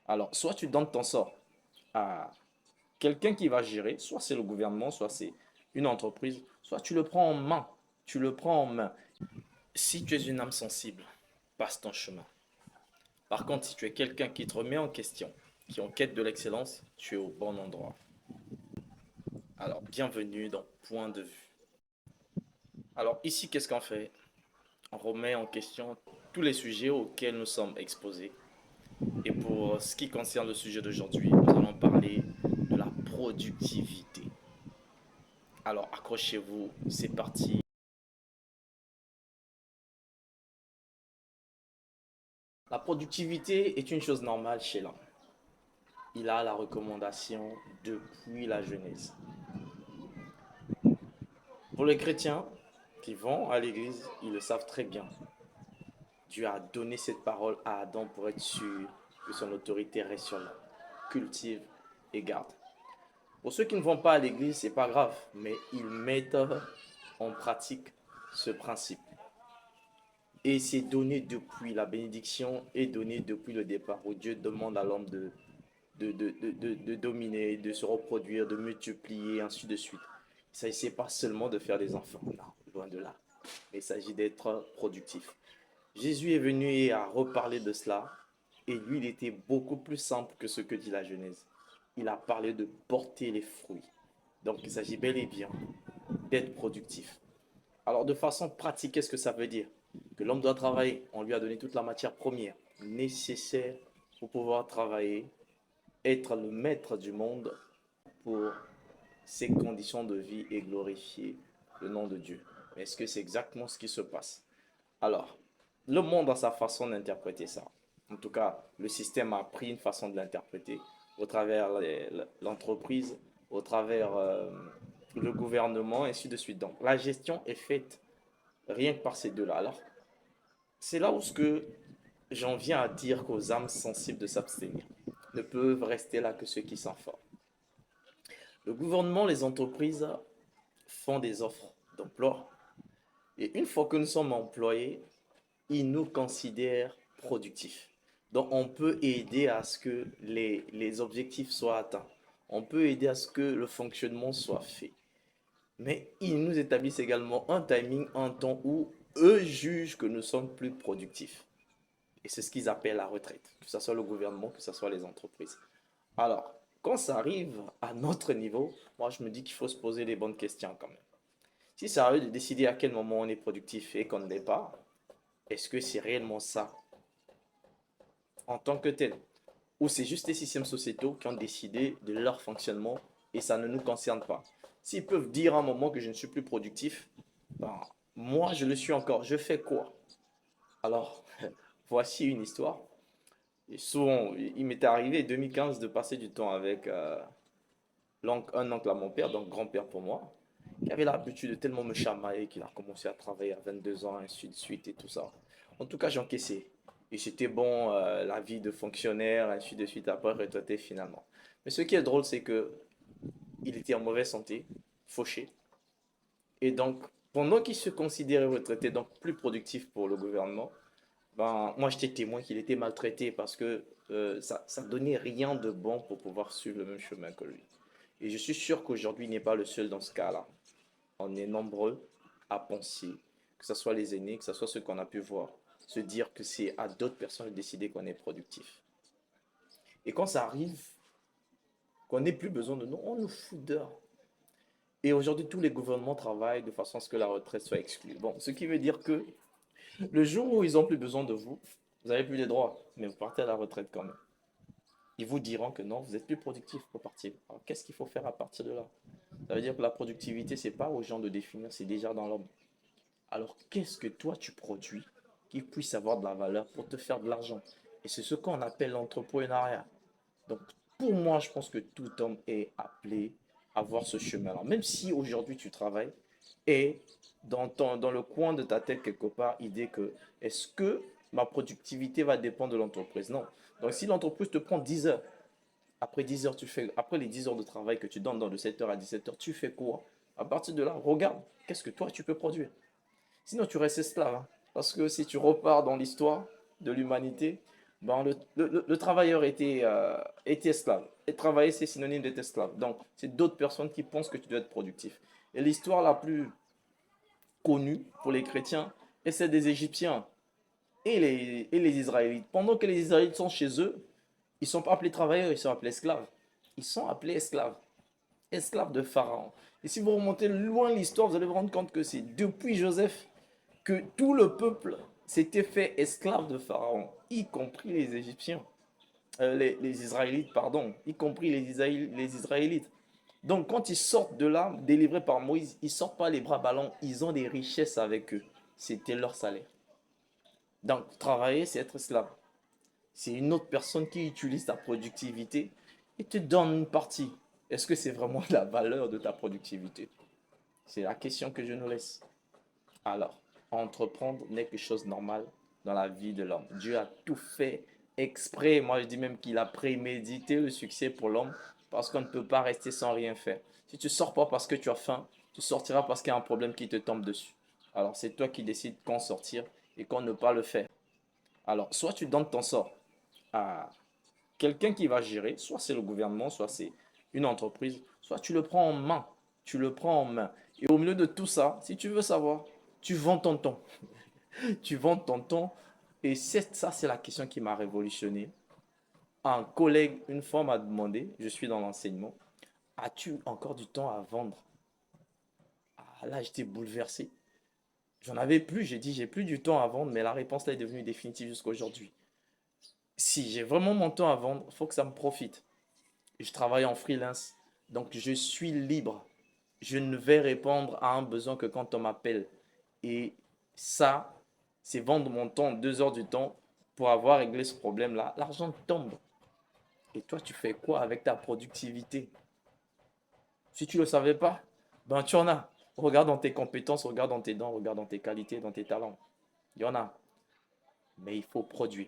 Alors, soit tu donnes ton sort à quelqu'un qui va gérer, soit c'est le gouvernement, soit c'est une entreprise, soit tu le prends en main. Tu le prends en main. Si tu es une âme sensible, passe ton chemin. Par contre, si tu es quelqu'un qui te remet en question, qui est en quête de l'excellence, tu es au bon endroit. Alors, bienvenue dans Point de vue. Alors, ici, qu'est-ce qu'on fait? On remet en question tous les sujets auxquels nous sommes exposés. Et pour ce qui concerne le sujet d'aujourd'hui, nous allons parler de la productivité. Alors, accrochez-vous, c'est parti. La productivité est une chose normale chez l'homme. Il a la recommandation depuis la Genèse. Pour les chrétiens qui vont à l'église, ils le savent très bien. Dieu a donné cette parole à Adam pour être sûr que son autorité reste sur l'homme. Cultive et garde. Pour ceux qui ne vont pas à l'église, c'est pas grave, mais ils mettent en pratique ce principe. Et c'est donné depuis la bénédiction est donnée depuis le départ où Dieu demande à l'homme de dominer, de se reproduire, de multiplier, ainsi de suite. Il ne s'agissait pas seulement de faire des enfants, non, loin de là. Mais il s'agit d'être productif. Jésus est venu et a reparlé de cela. Et lui, il était beaucoup plus simple que ce que dit la Genèse. Il a parlé de porter les fruits. Donc, il s'agit bel et bien d'être productif. Alors, de façon pratique, qu'est-ce que ça veut dire? Que l'homme doit travailler. On lui a donné toute la matière première nécessaire pour pouvoir travailler, être le maître du monde pour ses conditions de vie et glorifier le nom de Dieu. Mais est-ce que c'est exactement ce qui se passe? Alors, le monde a sa façon d'interpréter ça. En tout cas, le système a pris une façon de l'interpréter au travers l'entreprise, au travers le gouvernement, et ainsi de suite. Donc, la gestion est faite rien que par ces deux-là. Alors, c'est là où ce que j'en viens à dire qu'aux âmes sensibles de s'abstenir ne peuvent rester là que ceux qui sont forts. Le gouvernement, les entreprises font des offres d'emploi et une fois que nous sommes employés, ils nous considèrent productifs. Donc on peut aider à ce que les objectifs soient atteints. On peut aider à ce que le fonctionnement soit fait. Mais ils nous établissent également un timing, un temps où eux jugent que nous sommes plus productifs. Et c'est ce qu'ils appellent la retraite, que ce soit le gouvernement, que ce soit les entreprises. Alors, quand ça arrive à notre niveau, moi je me dis qu'il faut se poser les bonnes questions quand même. Si ça arrive de décider à quel moment on est productif et qu'on ne l'est pas, est-ce que c'est réellement ça en tant que tel? Ou c'est juste les systèmes sociétaux qui ont décidé de leur fonctionnement et ça ne nous concerne pas? S'ils peuvent dire à un moment que je ne suis plus productif, ben, moi je le suis encore, je fais quoi? Alors, voici une histoire. Et souvent, il m'était arrivé en 2015 de passer du temps avec un oncle à mon père, donc grand-père pour moi, qui avait l'habitude de tellement me chamailler qu'il a commencé à travailler à 22 ans, ainsi de suite et tout ça. En tout cas, j'encaissais. Et c'était bon, la vie de fonctionnaire, ainsi de suite, après retraité finalement. Mais ce qui est drôle, c'est que il était en mauvaise santé, fauché. Et donc, pendant qu'il se considérait retraité, donc plus productif pour le gouvernement, ben, moi j'étais témoin qu'il était maltraité parce que ça donnait rien de bon pour pouvoir suivre le même chemin que lui. Et je suis sûr qu'aujourd'hui, il n'est pas le seul dans ce cas-là. On est nombreux à penser, que ce soit les aînés, que ce soit ceux qu'on a pu voir, se dire que c'est à d'autres personnes de décider qu'on est productif. Et quand ça arrive, qu'on n'ait plus besoin de nous, on nous fout dehors. Et aujourd'hui, tous les gouvernements travaillent de façon à ce que la retraite soit exclue. Bon, ce qui veut dire que le jour où ils n'ont plus besoin de vous, vous n'avez plus les droits, mais vous partez à la retraite quand même. Ils vous diront que non, vous êtes plus productif pour partir. Alors, qu'est-ce qu'il faut faire à partir de là? Ça veut dire que la productivité, c'est pas aux gens de définir, c'est déjà dans l'homme. Alors, qu'est-ce que toi tu produis qui puisse avoir de la valeur pour te faire de l'argent? Et c'est ce qu'on appelle l'entrepreneuriat. Donc, pour moi, je pense que tout homme est appelé à voir ce chemin-là. Même si aujourd'hui tu travailles et dans le coin de ta tête, quelque part, idée que est-ce que ma productivité va dépendre de l'entreprise? Non. Donc, si l'entreprise te prend 10 heures, après 10 heures, après les 10 heures de travail que tu donnes dans de 7 heures à 17 heures, tu fais quoi? À partir de là, regarde, qu'est-ce que toi tu peux produire? Sinon, tu restes esclave, hein. Parce que si tu repars dans l'histoire de l'humanité, Bon, le travailleur était esclave. Et travailler, c'est synonyme d'être esclave. Donc, c'est d'autres personnes qui pensent que tu dois être productif. Et l'histoire la plus connue pour les chrétiens est celle des Égyptiens et les Israélites. Pendant que les Israélites sont chez eux, ils ne sont pas appelés travailleurs, ils sont appelés esclaves. Ils sont appelés esclaves. Esclaves de Pharaon. Et si vous remontez loin l'histoire, vous allez vous rendre compte que c'est depuis Joseph que tout le peuple s'était fait esclave de Pharaon, y compris les Égyptiens, les Israélites, pardon, y compris les Israélites. Donc quand ils sortent de là, délivrés par Moïse, ils sortent pas les bras ballants, ils ont des richesses avec eux. C'était leur salaire. Donc travailler, c'est être esclave. C'est une autre personne qui utilise ta productivité et te donne une partie. Est-ce que c'est vraiment la valeur de ta productivité? C'est la question que je nous laisse. Alors, entreprendre n'est que chose normale dans la vie de l'homme. Dieu a tout fait exprès. Moi, je dis même qu'il a prémédité le succès pour l'homme parce qu'on ne peut pas rester sans rien faire. Si tu ne sors pas parce que tu as faim, tu sortiras parce qu'il y a un problème qui te tombe dessus. Alors, c'est toi qui décides quand sortir et quand ne pas le faire. Alors, soit tu donnes ton sort à quelqu'un qui va gérer, soit c'est le gouvernement, soit c'est une entreprise, soit tu le prends en main. Tu le prends en main. Et au milieu de tout ça, si tu veux savoir, tu vends ton temps. Tu vends ton temps. Et ça, c'est la question qui m'a révolutionné. Un collègue, une fois, m'a demandé, je suis dans l'enseignement, as-tu encore du temps à vendre? Ah, là, j'étais bouleversé. J'en avais plus, j'ai dit, j'ai plus du temps à vendre, mais la réponse là est devenue définitive jusqu'à aujourd'hui. Si j'ai vraiment mon temps à vendre, il faut que ça me profite. Je travaille en freelance, donc je suis libre. Je ne vais répondre à un besoin que quand on m'appelle. Et ça, c'est vendre mon temps, 2 heures du temps, pour avoir réglé ce problème-là. L'argent tombe. Et toi, tu fais quoi avec ta productivité? Si tu ne le savais pas, ben tu en as. Regarde dans tes compétences, regarde dans tes dons, regarde dans tes qualités, dans tes talents. Il y en a. Mais il faut produire.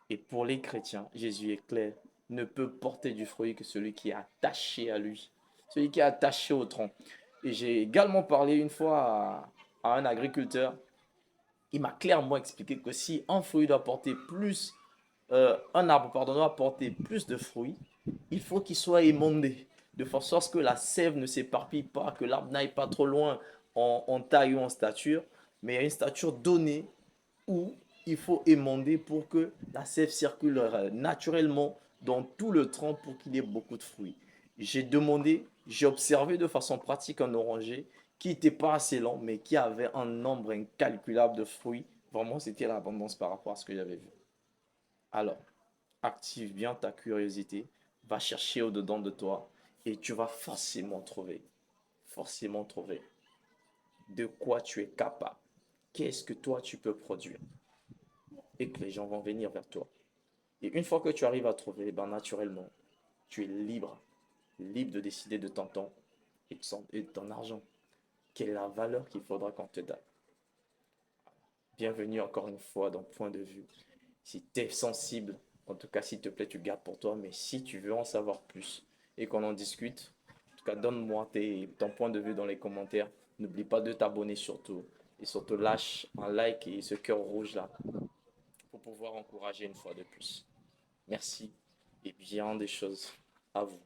Et pour les chrétiens, Jésus est clair, ne peut porter du fruit que celui qui est attaché à lui, celui qui est attaché au tronc. Et j'ai également parlé une fois à un agriculteur. Il m'a clairement expliqué que si un fruit doit porter plus, un arbre pardon, doit porter plus de fruits, il faut qu'il soit émondé, de façon à ce que la sève ne s'éparpille pas, que l'arbre n'aille pas trop loin en taille ou en stature, mais il y a une stature donnée où il faut émonder pour que la sève circule naturellement dans tout le tronc pour qu'il y ait beaucoup de fruits. J'ai demandé, j'ai observé de façon pratique un oranger qui n'était pas assez lent, mais qui avait un nombre incalculable de fruits. Vraiment, c'était l'abondance par rapport à ce que j'avais vu. Alors, active bien ta curiosité, va chercher au-dedans de toi et tu vas forcément trouver de quoi tu es capable. Qu'est-ce que toi tu peux produire et que les gens vont venir vers toi. Et une fois que tu arrives à trouver, ben naturellement, tu es libre, libre de décider de ton temps et de ton argent. Quelle est la valeur qu'il faudra qu'on te donne? Bienvenue encore une fois dans Point de vue. Si tu es sensible, en tout cas s'il te plaît, tu gardes pour toi, mais si tu veux en savoir plus et qu'on en discute, en tout cas donne-moi ton point de vue dans les commentaires. N'oublie pas de t'abonner surtout et surtout lâche un like et ce cœur rouge là pour pouvoir encourager une fois de plus. Merci et bien des choses à vous.